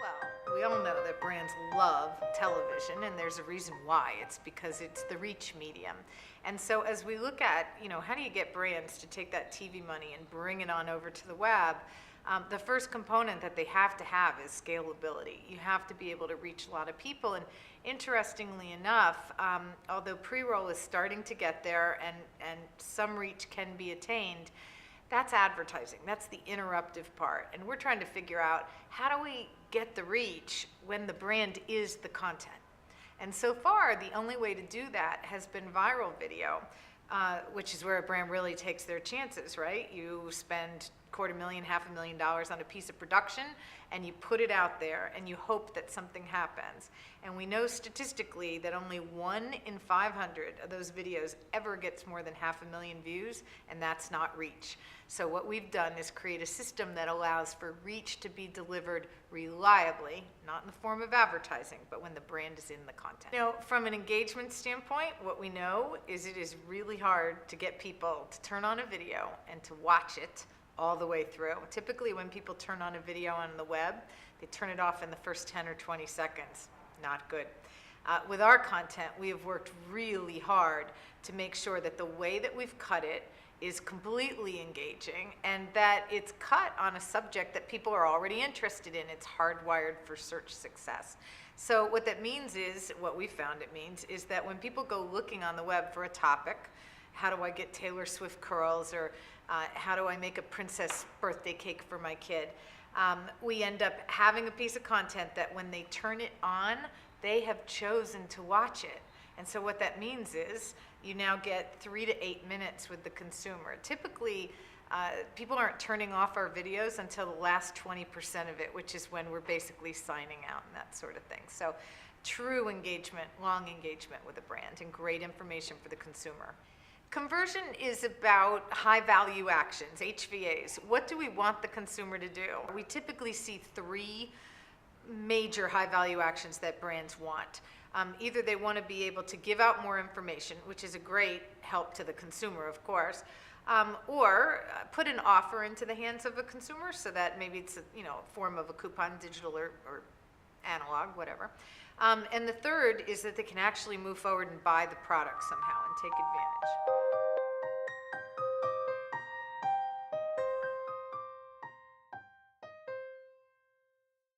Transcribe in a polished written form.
Well, we all know that brands love television, and there's a reason why. It's because it's the reach medium. And so as we look at, how do you get brands to take that TV money and bring it on over to the web? The first component that they have to have is scalability. You have to be able to reach a lot of people. And interestingly enough, although pre-roll is starting to get there and some reach can be attained, that's advertising. That's the interruptive part. And we're trying to figure out, how do we get the reach when the brand is the content? And so far, the only way to do that has been viral video, which is where a brand really takes their chances, right? You spend $250,000, $500,000 on a piece of production, and you put it out there, and you hope that something happens. And we know statistically that only 1 in 500 of those videos ever gets more than 500,000 views, and that's not reach. So what we've done is create a system that allows for reach to be delivered reliably, not in the form of advertising, but when the brand is in the content. From an engagement standpoint, what we know is it is really hard to get people to turn on a video and to watch it all the way through. Typically when people turn on a video on the web, they turn it off in the first 10 or 20 seconds. Not good. With our content, we have worked really hard to make sure that the way that we've cut it is completely engaging, and that it's cut on a subject that people are already interested in. It's hardwired for search success. So what that means is, what we found it means, is that when people go looking on the web for a topic, how do I get Taylor Swift curls, or how do I make a princess birthday cake for my kid? We end up having a piece of content that when they turn it on, they have chosen to watch it. And so what that means is you now get 3 to 8 minutes with the consumer. Typically, people aren't turning off our videos until the last 20% of it, which is when we're basically signing out and that sort of thing. So true engagement, long engagement with a brand, and great information for the consumer. Conversion is about high-value actions, HVAs. What do we want the consumer to do? We typically see 3 major high-value actions that brands want. Either they want to be able to give out more information, which is a great help to the consumer, of course, or put an offer into the hands of a consumer, so that maybe it's a form of a coupon, digital or analog, whatever. And the third is that they can actually move forward and buy the product somehow and take advantage.